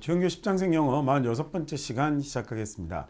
최은교 십장생 영어 46번째 시간 시작하겠습니다.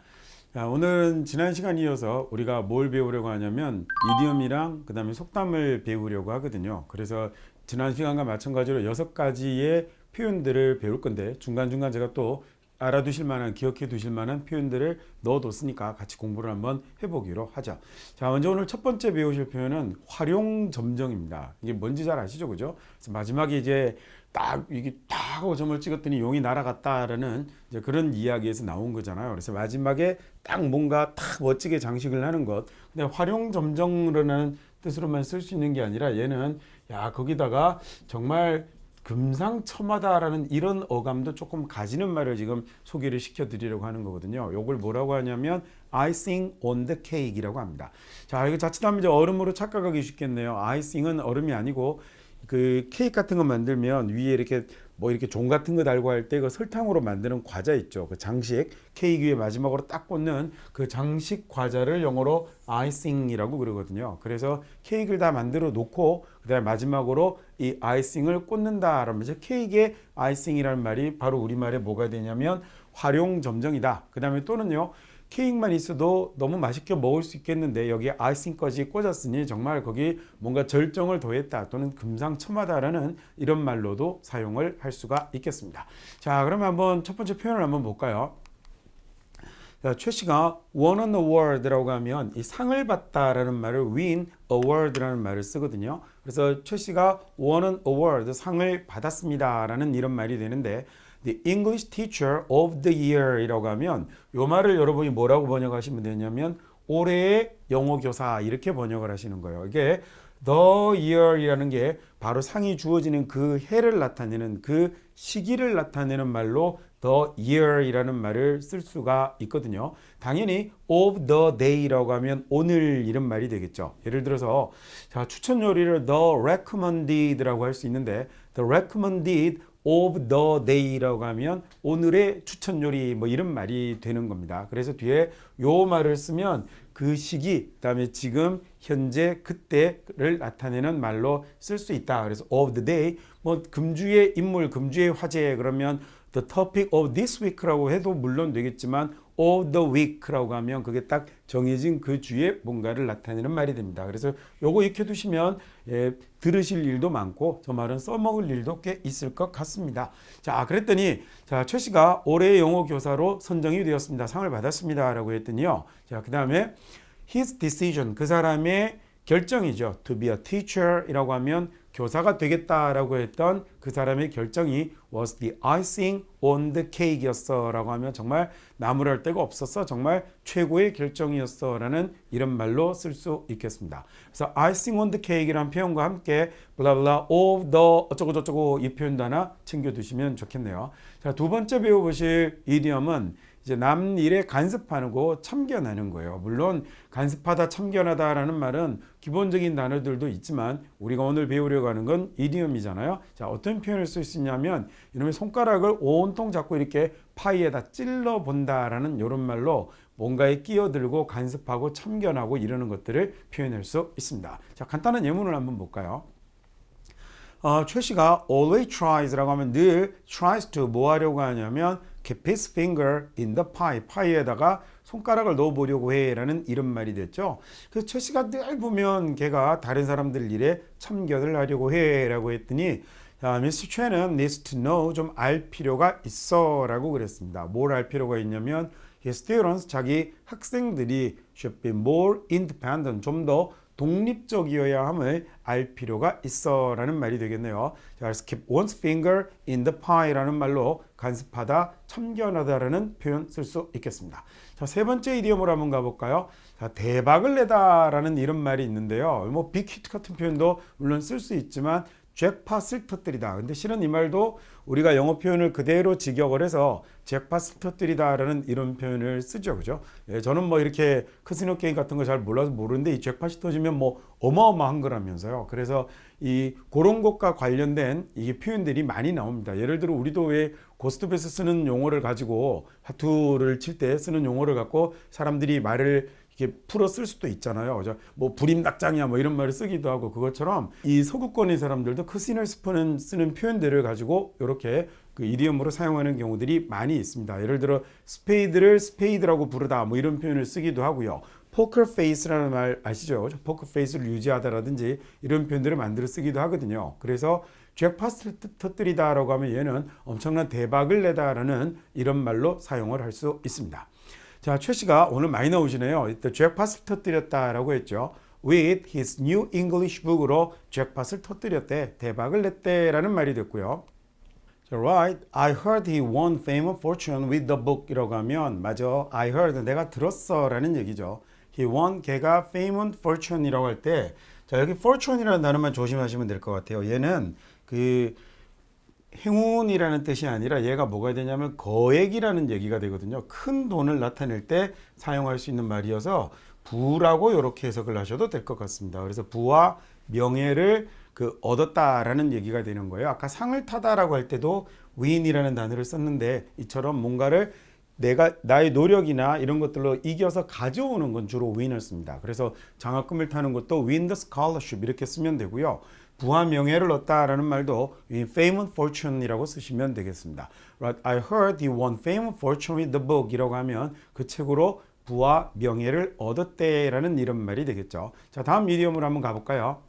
자, 오늘은 지난 시간 이어서 우리가 뭘 배우려고 하냐면 이디엄이랑 그 다음에 속담을 배우려고 하거든요. 그래서 지난 시간과 마찬가지로 6가지의 표현들을 배울 건데 중간중간 제가 또 알아두실 만한, 기억해 두실 만한 표현들을 넣어뒀으니까 같이 공부를 한번 해보기로 하죠. 자, 먼저 오늘 첫 번째 배우실 표현은 활용점정입니다. 이게 뭔지 잘 아시죠? 그죠? 그래서 마지막에 이제 딱 이게 딱 하고 점을 찍었더니 용이 날아갔다라는 이제 그런 이야기에서 나온 거잖아요. 그래서 마지막에 딱 뭔가 딱 멋지게 장식을 하는 것. 근데 활용점정이라는 뜻으로만 쓸 수 있는 게 아니라 얘는 야, 거기다가 정말 금상첨화다라는 이런 어감도 조금 가지는 말을 지금 소개를 시켜드리려고 하는 거거든요. 요걸 뭐라고 하냐면 icing on the cake이라고 합니다. 자, 이거 자칫하면 이제 얼음으로 착각하기 쉽겠네요. icing은 얼음이 아니고 그 케이크 같은 거 만들면 위에 이렇게 뭐 이렇게 종 같은 거 달고 할 때 그 설탕으로 만드는 과자 있죠. 그 장식 케이크 위에 마지막으로 딱 꽂는 그 장식 과자를 영어로 아이싱이라고 그러거든요. 그래서 케이크를 다 만들어 놓고 그다음에 마지막으로 이 아이싱을 꽂는다 그러면서 케이크의 아이싱이라는 말이 바로 우리말에 뭐가 되냐면 활용점정이다. 그다음에 또는요. 케이크만 있어도 너무 맛있게 먹을 수 있겠는데 여기에 아이싱까지 꽂았으니 정말 거기 뭔가 절정을 더했다 또는 금상첨화다라는 이런 말로도 사용을 할 수가 있겠습니다. 자, 그러면 한번 첫 번째 표현을 한번 볼까요? 자, 최 씨가 won an award라고 하면 이 상을 받다라는 말을 win award라는 말을 쓰거든요. 그래서 최 씨가 won an award, 상을 받았습니다라는 이런 말이 되는데 The English Teacher of the Year 이라고 하면 요 말을 여러분이 뭐라고 번역하시면 되냐면 올해의 영어 교사 이렇게 번역을 하시는 거예요. 이게 the year이라는 게 바로 상이 주어지는 그 해를 나타내는 그 시기를 나타내는 말로 the year이라는 말을 쓸 수가 있거든요. 당연히 of the day라고 하면 오늘 이런 말이 되겠죠. 예를 들어서 자, 추천 요리를 the recommended라고 할 수 있는데 the recommended of the day라고 하면 오늘의 추천 요리 뭐 이런 말이 되는 겁니다. 그래서 뒤에 요 말을 쓰면 그 시기, 그다음에 지금, 현재, 그때를 나타내는 말로 쓸 수 있다. 그래서 of the day, 뭐 금주의 인물, 금주의 화제 그러면 the topic of this week라고 해도 물론 되겠지만 of the week라고 하면 그게 딱 정해진 그 주에 뭔가를 나타내는 말이 됩니다. 그래서 요거 익혀두시면 들으실 일도 많고 저 말은 써먹을 일도 꽤 있을 것 같습니다. 자, 그랬더니 자, 최 씨가 올해의 영어 교사로 선정이 되었습니다. 상을 받았습니다. 라고 했더니요. 자, 그 다음에 his decision, 그 사람의 결정이죠. to be a teacher 이라고 하면 교사가 되겠다라고 했던 그 사람의 결정이 was the icing on the cake 였어 라고 하면 정말 나무랄 데가 없었어, 정말 최고의 결정이었어 라는 이런 말로 쓸 수 있겠습니다. 그래서 icing on the cake 이라는 표현과 함께 blah blah of the 어쩌고 저쩌고 이 표현도 하나 챙겨두시면 좋겠네요. 자, 두 번째 배워보실 이디엄은 이제 남 일에 간섭하고 참견하는 거예요. 물론 간섭하다, 참견하다라는 말은 기본적인 단어들도 있지만 우리가 오늘 배우려고 하는 건 이디엄이잖아요. 자, 어떤 표현을 쓸 수 있냐면 이놈의 손가락을 온통 잡고 이렇게 파이에다 찔러 본다라는 이런 말로 뭔가에 끼어들고 간섭하고 참견하고 이러는 것들을 표현할 수 있습니다. 자, 간단한 예문을 한번 볼까요? 최 씨가 always tries라고 하면 늘 tries to 뭐 하려고 하냐면 keep his finger in the pie, 파이에다가 손가락을 넣어보려고 해 라는 이런 말이 됐죠. 그래서 최 씨가 늘 보면 걔가 다른 사람들 일에 참견을 하려고 해 라고 했더니 자, 미스 최는 needs to know, 좀 알 필요가 있어 라고 그랬습니다. 뭘 알 필요가 있냐면 his students, 자기 학생들이 should be more independent, 좀 더 독립적이어야 함을 알 필요가 있어 라는 말이 되겠네요. 자, 그래서 keep one's finger in the pie 라는 말로 간섭하다, 참견하다 라는 표현 쓸 수 있겠습니다. 자, 세 번째 이디엄으로 한번 가볼까요? 자, 대박을 내다 라는 이런 말이 있는데요. 뭐 빅히트 같은 표현도 물론 쓸 수 있지만 잭팟을 터뜨리다. 근데 실은 이 말도 우리가 영어 표현을 그대로 직역을 해서 잭팟을 터뜨리다 라는 이런 표현을 쓰죠. 그죠? 예, 저는 뭐 이렇게 카지노 게임 같은 거 잘 몰라서 모르는데 이 잭팟이 터지면 뭐 어마어마한 거라면서요. 그래서 이 그런 것과 관련된 이 표현들이 많이 나옵니다. 예를 들어 우리도 왜 고스톱에서 쓰는 용어를 가지고 화투를 칠 때 쓰는 용어를 갖고 사람들이 말을 이게 풀어 쓸 수도 있잖아요. 그죠? 뭐 불임낙장이야 뭐 이런 말을 쓰기도 하고 그것처럼 이 서구권의 사람들도 크시널 쓰는 표현들을 가지고 이렇게 그 이디엄으로 사용하는 경우들이 많이 있습니다. 예를 들어 스페이드를 스페이드라고 부르다 뭐 이런 표현을 쓰기도 하고요. 포커 페이스라는 말 아시죠? 포커 페이스를 유지하다라든지 이런 표현들을 만들어 쓰기도 하거든요. 그래서 잭팟을 터뜨리다라고 하면 얘는 엄청난 대박을 내다라는 이런 말로 사용을 할 수 있습니다. 자, 최 씨가 오늘 많이 나오시네요. 이때 잭팟을 터뜨렸다라고 했죠. With his new English book으로 잭팟을 터뜨렸대, 대박을 냈대라는 말이 됐고요. 자, right, I heard he won fame and fortune with the book이라고 하면 맞아, I heard, 내가 들었어라는 얘기죠. He won, 걔가 fame and fortune이라고 할 때, 자 여기 fortune이라는 단어만 조심하시면 될 것 같아요. 얘는 그 행운이라는 뜻이 아니라 얘가 뭐가 되냐면 거액이라는 얘기가 되거든요. 큰 돈을 나타낼 때 사용할 수 있는 말이어서 부라고 이렇게 해석을 하셔도 될 것 같습니다. 그래서 부와 명예를 얻었다라는 얘기가 되는 거예요. 아까 상을 타다라고 할 때도 win이라는 단어를 썼는데 이처럼 뭔가를 내가 나의 노력이나 이런 것들로 이겨서 가져오는 건 주로 win을 씁니다. 그래서 장학금을 타는 것도 win the scholarship 이렇게 쓰면 되고요. 부와 명예를 얻다라는 말도 fame and fortune이라고 쓰시면 되겠습니다. Right? I heard he won fame and fortune with the book이라고 하면 그 책으로 부와 명예를 얻었대라는 이런 말이 되겠죠. 자, 다음 이디엄으로 한번 가볼까요?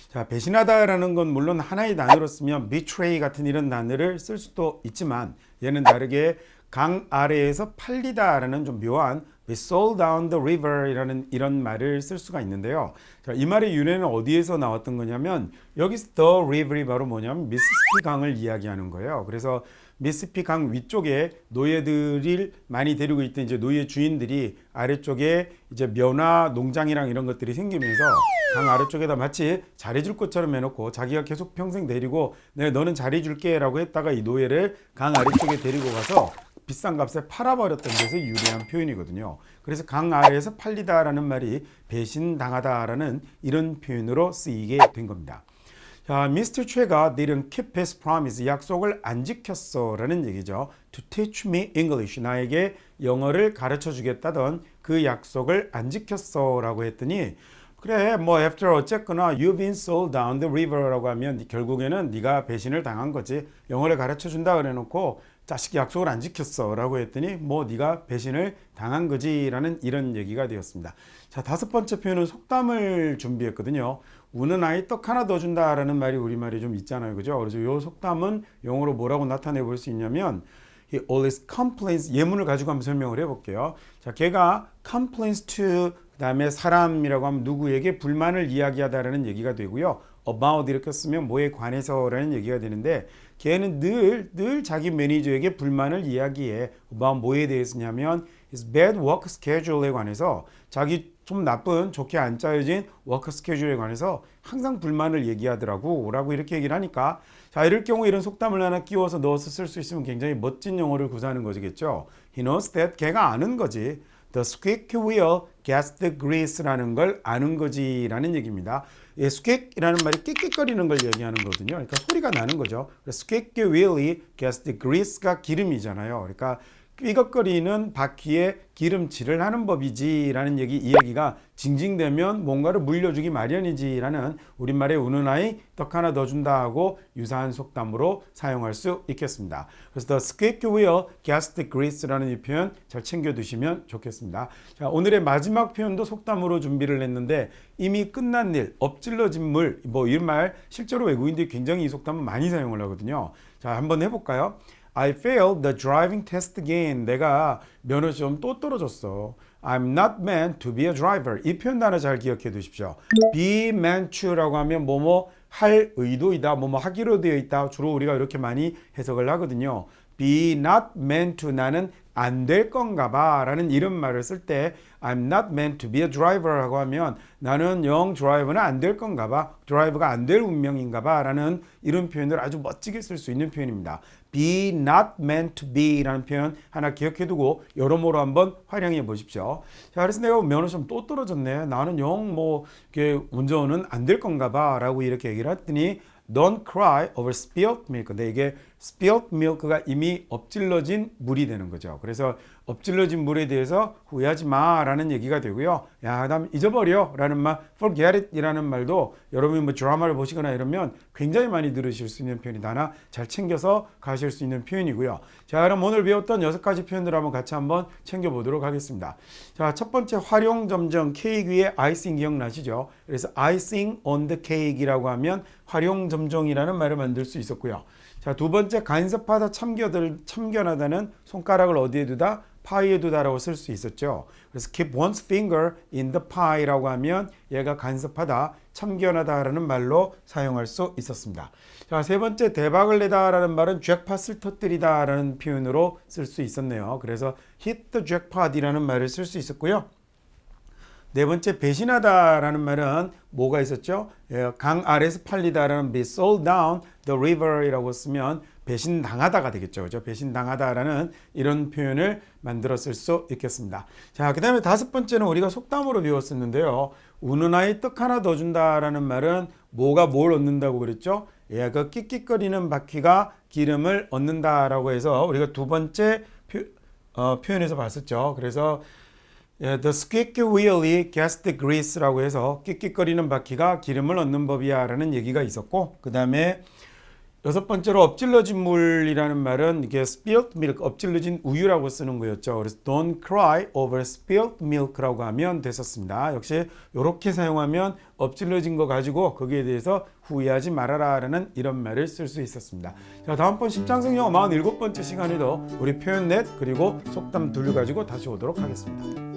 자, 배신하다라는 건 물론 하나의 단어로 쓰면 betray 같은 이런 단어를 쓸 수도 있지만 얘는 다르게 강 아래에서 팔리다라는 좀 묘한 We sold down the river 이라는 이런 말을 쓸 수가 있는데요. 자, 이 말의 유래는 어디에서 나왔던 거냐면 여기서 the river이 바로 뭐냐면 미시시피 강을 이야기하는 거예요. 그래서 미시시피 강 위쪽에 노예들을 많이 데리고 있던 이제 노예 주인들이 아래쪽에 이제 면화 농장이랑 이런 것들이 생기면서 강 아래쪽에다 마치 잘해줄 것처럼 해놓고 자기가 계속 평생 데리고 내가 너는 잘해줄게 라고 했다가 이 노예를 강 아래쪽에 데리고 가서 비싼 값에 팔아버렸던 데서 유래한 표현이거든요. 그래서 강 아래에서 팔리다라는 말이 배신당하다라는 이런 표현으로 쓰이게 된 겁니다. 자, 미스터 최가 didn't keep his promise, 약속을 안 지켰어 라는 얘기죠. To teach me English, 나에게 영어를 가르쳐 주겠다던 그 약속을 안 지켰어 라고 했더니 그래 뭐 after 어쨌거나 you've been sold down the river 라고 하면 결국에는 네가 배신을 당한 거지. 영어를 가르쳐 준다 그래 놓고 자식 약속을 안 지켰어 라고 했더니 뭐 네가 배신을 당한 거지 라는 이런 얘기가 되었습니다. 자, 다섯 번째 표현은 속담을 준비했거든요. 우는 아이 떡 하나 더 준다 라는 말이 우리말이 좀 있잖아요. 그죠? 그래서 이 속담은 영어로 뭐라고 나타내 볼 수 있냐면 He always complains, 예문을 가지고 한번 설명을 해볼게요. 자, 걔가 complains to 그 다음에 사람이라고 하면 누구에게 불만을 이야기하다라는 얘기가 되고요. about 이렇게 쓰면 뭐에 관해서라는 얘기가 되는데 걔는 늘 자기 매니저에게 불만을 이야기해. about 뭐에 대해서냐면 his bad work schedule에 관해서 자기 좀 나쁜 좋게 안 짜여진 워크 스케줄에 관해서 항상 불만을 얘기하더라고 라고 이렇게 얘기를 하니까 자, 이럴 경우 이런 속담을 하나 끼워서 넣어서 쓸 수 있으면 굉장히 멋진 영어를 구사하는 거겠죠. He knows that, 걔가 아는 거지. The squeaky wheel gets the grease라는 걸 아는 거지 라는 얘기입니다. 예, squeak이라는 말이 끽끽거리는 걸 얘기하는 거거든요. 그러니까 소리가 나는 거죠. squeaky wheel이 gets the grease가 기름이잖아요. 그러니까 삐걱거리는 바퀴에 기름칠을 하는 법이지 라는 이 얘기가 징징대면 뭔가를 물려주기 마련이지 라는 우리말의 우는 아이 떡 하나 더 준다 하고 유사한 속담으로 사용할 수 있겠습니다. 그래서 the squeaky wheel gets the grease 라는 이 표현 잘 챙겨두시면 좋겠습니다. 자, 오늘의 마지막 표현도 속담으로 준비를 했는데 이미 끝난 일, 엎질러진 물, 뭐 이런 말 실제로 외국인들이 굉장히 이 속담은 많이 사용을 하거든요. 자, 한번 해볼까요? I failed the driving test again. 내가 면허 시험 또 떨어졌어. I'm not meant to be a driver. 이 표현 단어 잘 기억해 두십시오. be meant to라고 하면 뭐뭐 할 의도이다, 뭐뭐 하기로 되어 있다. 주로 우리가 이렇게 많이 해석을 하거든요. be not meant to, 나는 안 될 건가 봐 라는 이런 말을 쓸 때 I'm not meant to be a driver 라고 하면 나는 영 드라이버는 안 될 건가 봐, 드라이버가 안 될 운명인가 봐 라는 이런 표현을 아주 멋지게 쓸 수 있는 표현입니다. be not meant to be 라는 표현 하나 기억해 두고 여러모로 한번 활용해 보십시오. 자, 그래서 내가 면허 시험 또 떨어졌네, 나는 영 뭐 운전은 안 될 건가 봐 라고 이렇게 얘기를 했더니 Don't cry over spilled milk. 근데 이게 spilled milk가 이미 엎질러진 물이 되는 거죠. 그래서 엎질러진 물에 대해서 후회하지 마라는 얘기가 되고요. 야, 그다음 잊어버려라는 말, forget it이라는 말도 여러분이 뭐 드라마를 보시거나 이러면 굉장히 많이 들으실 수 있는 표현이다. 하나 잘 챙겨서 가실 수 있는 표현이고요. 자, 그럼 오늘 배웠던 6가지 표현들 한번 같이 한번 챙겨보도록 하겠습니다. 자, 첫 번째 활용 점정 케이크 위에 아이싱 기억나시죠? 그래서 icing on the cake이라고 하면 활용 점정이라는 말을 만들 수 있었고요. 자, 두 번째 간섭하다 참견하다는 손가락을 어디에 두다? 파이에 두다라고 쓸 수 있었죠. 그래서 keep one's finger in the pie라고 하면 얘가 간섭하다, 참견하다라는 말로 사용할 수 있었습니다. 자, 세 번째 대박을 내다라는 말은 잭팟을 터뜨리다라는 표현으로 쓸 수 있었네요. 그래서 hit the jackpot이라는 말을 쓸 수 있었고요. 네 번째 배신하다라는 말은 뭐가 있었죠? 강 아래서 팔리다라는 be sold down the river이라고 쓰면 배신당하다가 되겠죠. 그죠? 배신당하다라는 이런 표현을 만들어 쓸 수 있겠습니다. 자, 그 다음에 다섯 번째는 우리가 속담으로 배웠었는데요. 우는 아이 떡 하나 더 준다라는 말은 뭐가 뭘 얻는다고 그랬죠? 그 끽끽거리는 바퀴가 기름을 얻는다라고 해서 우리가 두 번째 표현에서 봤었죠. 그래서 the squeaky wheel이 gets the grease라고 해서 끽끽거리는 바퀴가 기름을 얻는 법이야 라는 얘기가 있었고, 그 다음에 여섯 번째로 엎질러진 물이라는 말은 이게 spilled milk, 엎질러진 우유라고 쓰는 거였죠. 그래서 don't cry over spilled milk라고 하면 됐었습니다. 역시 이렇게 사용하면 엎질러진 거 가지고 거기에 대해서 후회하지 말아라 라는 이런 말을 쓸 수 있었습니다. 자, 다음번 10장성 영어 47번째 시간에도 우리 표현 넷 그리고 속담 둘 가지고 다시 오도록 하겠습니다.